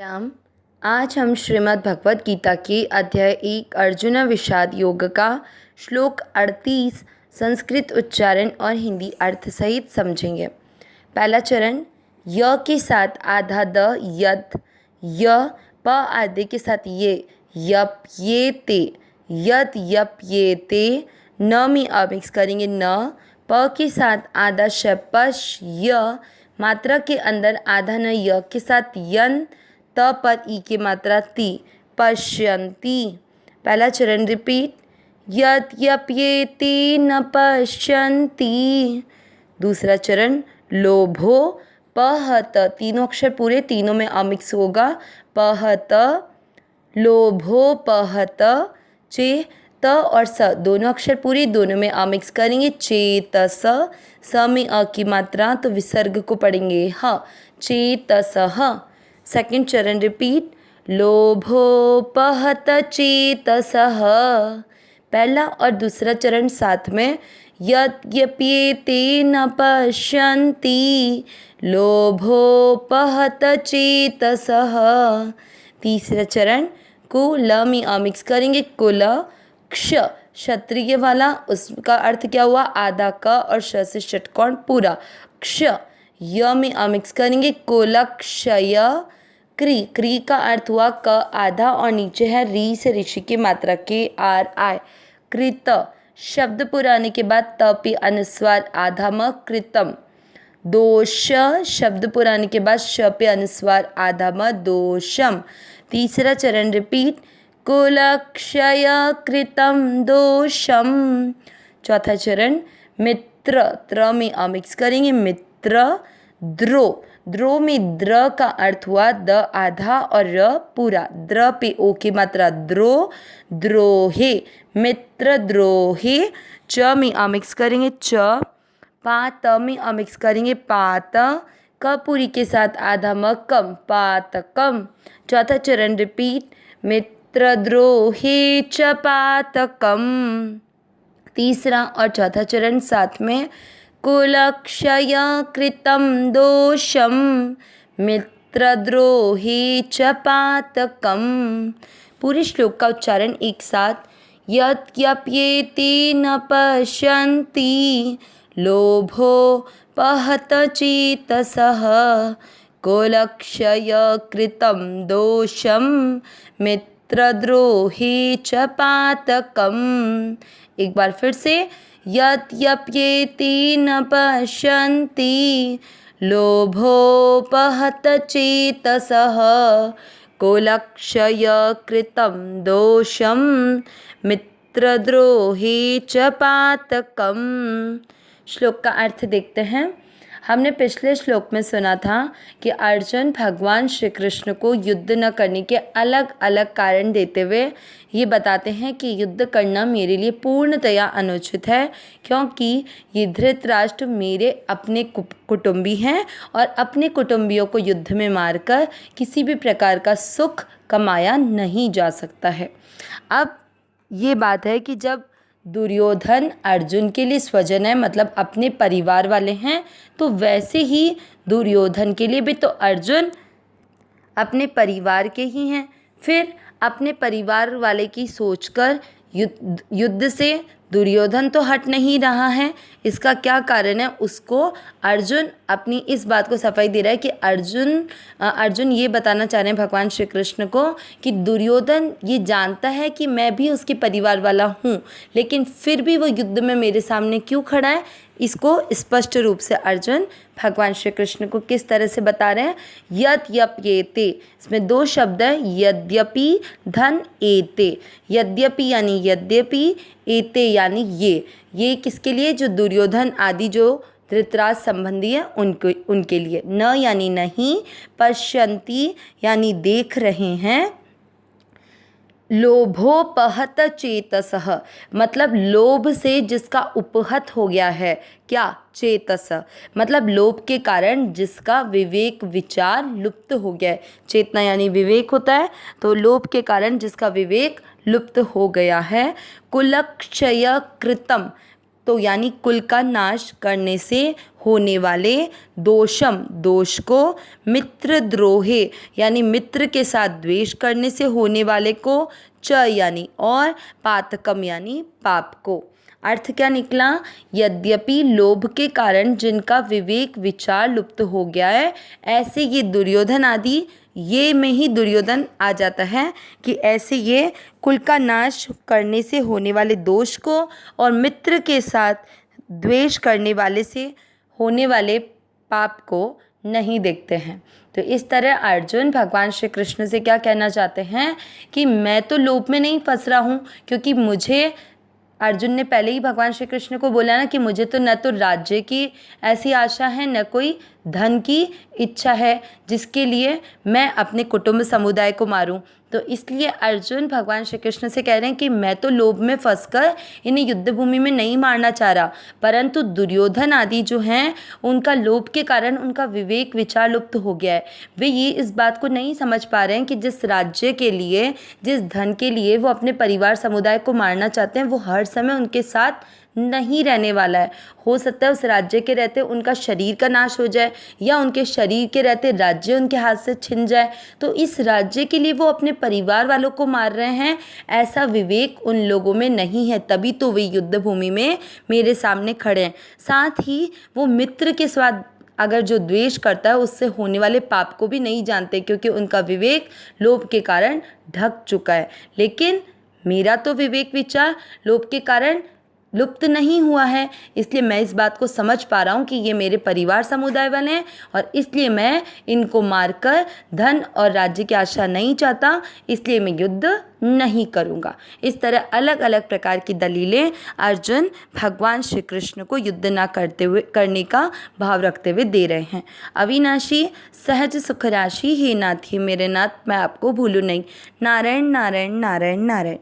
राम। आज हम श्रीमद् भगवद गीता के अध्याय 1 अर्जुन विषाद योग का श्लोक 38 संस्कृत उच्चारण और हिंदी अर्थ सहित समझेंगे। पहला चरण, य के साथ आधा द यद, य प आधे के साथ ये, यप ये ते, यद यप ये ते, न में मिक्स करेंगे न, प के साथ आधा शपश य, मात्रा के अंदर आधा न य के साथ यन, त पर ई की मात्रा ती, पश्यन्ति। पहला चरण रिपीट, यद यप्येति न पश्यन्ति। दूसरा चरण, लोभो पहत, तीनों अक्षर पूरे, तीनों में अमिक्स होगा, पहत, लोभो पहत, चे त और स दोनों अक्षर पूरे, दोनों में अमिक्स करेंगे, चेतस, स में अ की मात्रा तो विसर्ग को पढ़ेंगे ह, चेतसः। सेकंड चरण रिपीट, लोभोपहत चेतसः। पहला और दूसरा चरण साथ में, यद्यप्येते न पश्यन्ति, लोभोपहत चेतसः। तीसरा चरण, को ल में मिक्स करेंगे, कुल, क्ष क्षत्रिय वाला, उसका अर्थ क्या हुआ, आधा क और श से षटकोण पूरा, क्ष, य में मिक्स करेंगे, कुलक्षय, क्री, क्री का अर्थ हुआ क आधा और नीचे है री से ऋषि की मात्रा के आर आय, कृत, शब्द पुराने के बाद त पे अनुस्वार आधा म, कृतम। दोष, शब्द पुराने के बाद श पे अनुस्वार आधा म, दोषम। तीसरा चरण रिपीट, कुलक्षय कृतम दोषम। चौथा चरण, मित्र, त्र में मिक्स करेंगे, मित्र, द्रो, द्रो में द्र का अर्थ हुआ द आधा और र पूरा, द्र पे ओ की मात्रा, द्रो, द्रोहे, मित्र द्रोहे। च में मिक्स करेंगे, च, पात में मिक्स करेंगे, पात, क पूरी के साथ आधा म, कम, पातकम। चौथा चरण रिपीट, मित्रद्रोहे च पातकम। तीसरा और चौथा चरण साथ में, कुलक्षय कृतं दोषम, मित्रद्रोहे च पातकम। पूरे श्लोक का उच्चारण एक साथ, यद्यप्येते न पश्यन्ति, लोभोपहत चेतसः, कुलक्षय कृतं दोषम, मित्रद्रोहे च पातकम। एक बार फिर से, यद्यप्येते न पश्यन्ति, लोभोपहत चेतसः, कुलक्षय कृतं दोषम, मित्रद्रोहे च पातकम। श्लोक का अर्थ देखते हैं। हमने पिछले श्लोक में सुना था कि अर्जुन भगवान श्री कृष्ण को युद्ध न करने के अलग अलग कारण देते हुए ये बताते हैं कि युद्ध करना मेरे लिए पूर्णतया अनुचित है, क्योंकि ये धृतराष्ट्र मेरे अपने कुटुंबी हैं और अपने कुटुंबियों को युद्ध में मारकर किसी भी प्रकार का सुख कमाया नहीं जा सकता है। अब ये बात है कि जब दुर्योधन अर्जुन के लिए स्वजन है, मतलब अपने परिवार वाले हैं, तो वैसे ही दुर्योधन के लिए भी तो अर्जुन अपने परिवार के ही हैं। फिर अपने परिवार वाले की सोचकर युद्ध से दुर्योधन तो हट नहीं रहा है। इसका क्या कारण है, उसको अर्जुन अपनी इस बात को सफाई दे रहा है कि अर्जुन ये बताना चाह रहे हैं भगवान श्री कृष्ण को कि दुर्योधन ये जानता है कि मैं भी उसके परिवार वाला हूँ, लेकिन फिर भी वो युद्ध में मेरे सामने क्यों खड़ा है। इसको स्पष्ट रूप से अर्जुन भगवान श्री कृष्ण को किस तरह से बता रहे हैं, यद्यप्येते, इसमें दो शब्द है, यद्यपि धन एते, यद्यपि यानी यद्यपि, एते यानी ये किसके लिए, जो दुर्योधन आदि जो धृतराष्ट्र संबंधी है उनके लिए। न यानी नहीं, पश्यन्ति यानी देख रहे हैं, लोभोपहत चेतसः मतलब लोभ से जिसका उपहत हो गया है, क्या, चेतस, मतलब लोभ के कारण जिसका विवेक विचार लुप्त हो गया है। चेतना यानी विवेक होता है, तो लोभ के कारण जिसका विवेक लुप्त हो गया है। कुलक्षय कृतम, तो यानी कुल का नाश करने से होने वाले दोषम दोष को, मित्रद्रोहे यानी मित्र के साथ द्वेष करने से होने वाले को, च यानी और, पातकम यानी पाप को। अर्थ क्या निकला? यद्यपि लोभ के कारण जिनका विवेक विचार लुप्त हो गया है, ऐसे ये दुर्योधन आदि, ये में ही दुर्योधन आ जाता है कि ऐसे ये कुल का नाश करने से होने वाले दोष को और मित्र के साथ द्वेष करने वाले से होने वाले पाप को नहीं देखते हैं। तो इस तरह अर्जुन भगवान श्री कृष्ण से क्या कहना चाहते हैं कि मैं तो लोभ में नहीं फंस रहा हूँ, क्योंकि मुझे, अर्जुन ने पहले ही भगवान श्री कृष्ण को बोला ना कि मुझे तो न तो राज्य की ऐसी आशा है, न कोई धन की इच्छा है जिसके लिए मैं अपने कुटुंब समुदाय को मारूं। तो इसलिए अर्जुन भगवान श्री कृष्ण से कह रहे हैं कि मैं तो लोभ में फंसकर इन्हें युद्ध भूमि में नहीं मारना चाह रहा, परंतु दुर्योधन आदि जो हैं उनका लोभ के कारण उनका विवेक विचार लुप्त हो गया है। वे ये इस बात को नहीं समझ पा रहे हैं कि जिस राज्य के लिए, जिस धन के लिए वो अपने परिवार समुदाय को मारना चाहते हैं, वो हर समय उनके साथ नहीं रहने वाला है। हो सकता है उस राज्य के रहते उनका शरीर का नाश हो जाए, या उनके शरीर के रहते राज्य उनके हाथ से छिन जाए। तो इस राज्य के लिए वो अपने परिवार वालों को मार रहे हैं, ऐसा विवेक उन लोगों में नहीं है, तभी तो वे युद्ध भूमि में मेरे सामने खड़े हैं। साथ ही वो मित्र के स्वाद अगर जो द्वेष करता है उससे होने वाले पाप को भी नहीं जानते, क्योंकि उनका विवेक लोभ के कारण ढक चुका है। लेकिन मेरा तो विवेक विचार लोभ के कारण लुप्त नहीं हुआ है, इसलिए मैं इस बात को समझ पा रहा हूँ कि ये मेरे परिवार समुदाय वाले हैं, और इसलिए मैं इनको मारकर धन और राज्य की आशा नहीं चाहता, इसलिए मैं युद्ध नहीं करूँगा। इस तरह अलग अलग प्रकार की दलीलें अर्जुन भगवान श्री कृष्ण को युद्ध ना करने का भाव रखते हुए दे रहे हैं। अविनाशी सहज सुख राशि हे नाथ, हे मेरे नाथ मैं आपको भूलूँ नहीं। नारायण नारायण नारायण नारायण।